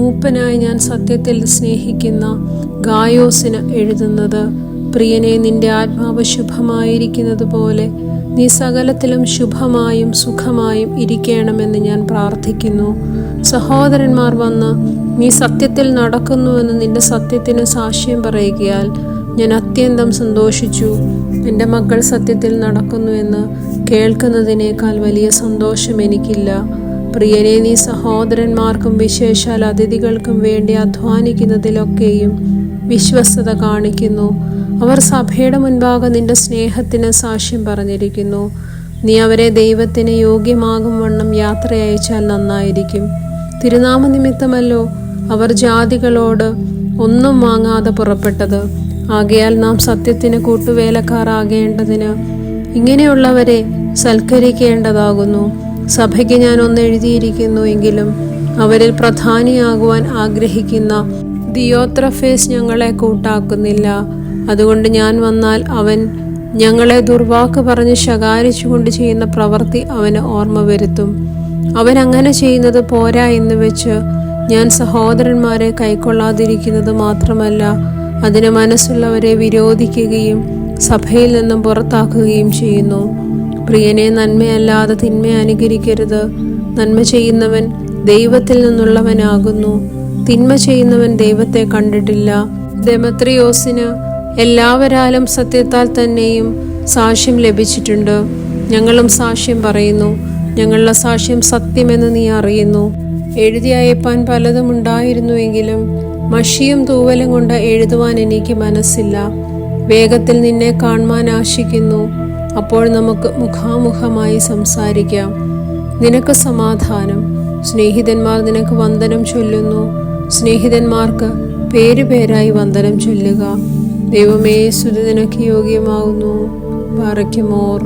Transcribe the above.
മൂപ്പനായി ഞാൻ സത്യത്തിൽ സ്നേഹിക്കുന്ന ഗായോസിന് എഴുതുന്നത്. പ്രിയനെ, നിന്റെ ആത്മാവ് ശുഭമായിരിക്കുന്നത് പോലെ നീ സകലത്തിലും ശുഭമായും സുഖമായും ഇരിക്കണമെന്ന് ഞാൻ പ്രാർത്ഥിക്കുന്നു. സഹോദരന്മാർ വന്ന് നീ സത്യത്തിൽ നടക്കുന്നുവെന്ന് നിന്റെ സത്യത്തിന് സാക്ഷ്യം പറയുകയാൽ ഞാൻ അത്യന്തം സന്തോഷിച്ചു. എൻ്റെ മക്കൾ സത്യത്തിൽ നടക്കുന്നുവെന്ന് കേൾക്കുന്നതിനേക്കാൾ വലിയ സന്തോഷം എനിക്കില്ല. പ്രിയനെ, നീ സഹോദരന്മാർക്കും വിശേഷാൽ അതിഥികൾക്കും വേണ്ടി അധ്വാനിക്കുന്നതിലൊക്കെയും വിശ്വസ്തത കാണിക്കുന്നു. അവർ സഭയുടെ മുൻപാകെ നിന്റെ സ്നേഹത്തിന് സാക്ഷ്യം പറഞ്ഞിരിക്കുന്നു. നീ അവരെ ദൈവത്തിന് യോഗ്യമാകും വണ്ണം യാത്ര അയച്ചാൽ നന്നായിരിക്കും. തിരുനാമനിമിത്തമല്ലോ അവർ ജാതികളോട് ഒന്നും വാങ്ങാതെ പുറപ്പെട്ടത്. ആകയാൽ നാം സത്യത്തിന് കൂട്ടുവേലക്കാരാകേണ്ടതിന് ഇങ്ങനെയുള്ളവരെ സൽക്കരിക്കേണ്ടതാകുന്നു. സഭയ്ക്ക് ഞാൻ ഒന്ന് എഴുതിയിരിക്കുന്നു എങ്കിലും അവരിൽ പ്രധാനിയാകുവാൻ ആഗ്രഹിക്കുന്ന ദിയോത്രഫേസ് ഞങ്ങളെ കൂട്ടാക്കുന്നില്ല. അതുകൊണ്ട് ഞാൻ വന്നാൽ അവൻ ഞങ്ങളെ ദുർവാക്ക് പറഞ്ഞ് ശകാരിച്ചുകൊണ്ട് ചെയ്യുന്ന പ്രവൃത്തി അവന് ഓർമ്മ വരുത്തും. അവൻ അങ്ങനെ ചെയ്യുന്നത് പോരാ എന്ന് വെച്ച് ഞാൻ സഹോദരന്മാരെ കൈക്കൊള്ളാതിരിക്കുന്നത് മാത്രമല്ല, അതിന് മനസ്സുള്ളവരെ വിരോധിക്കുകയും സഭയിൽ നിന്നും പുറത്താക്കുകയും ചെയ്യുന്നു. പ്രിയനെ, നന്മയല്ലാതെ തിന്മ അനുകരിക്കരുത്. നന്മ ചെയ്യുന്നവൻ ദൈവത്തിൽ നിന്നുള്ളവനാകുന്നു. തിന്മ ചെയ്യുന്നവൻ ദൈവത്തെ കണ്ടിട്ടില്ല. ദെമത്രിയോസിന് എല്ലാവരാലും സത്യത്താൽ തന്നെയും സാക്ഷ്യം ലഭിച്ചിട്ടുണ്ട്. ഞങ്ങളും സാക്ഷ്യം പറയുന്നു. ഞങ്ങളുടെ സാക്ഷ്യം സത്യമെന്ന് നീ അറിയുന്നു. എഴുതി അയപ്പാൻ പലതും ഉണ്ടായിരുന്നുവെങ്കിലും മഷിയും തൂവലും കൊണ്ട് എഴുതുവാൻ എനിക്ക് മനസ്സില്ല. വേഗത്തിൽ നിന്നെ കാണുവാൻ ആശിക്കുന്നു. അപ്പോൾ നമുക്ക് മുഖാമുഖമായി സംസാരിക്കാം. നിനക്ക് സമാധാനം. സ്നേഹിതന്മാർ നിനക്ക് വന്ദനം ചൊല്ലുന്നു. സ്നേഹിതന്മാർക്ക് പേരുപേരായി വന്ദനം ചൊല്ലുക. ദൈവമേ, സ്തുതി നിനക്ക് യോഗ്യമാകുന്നു. ബാറയ്ക്കുമോർ.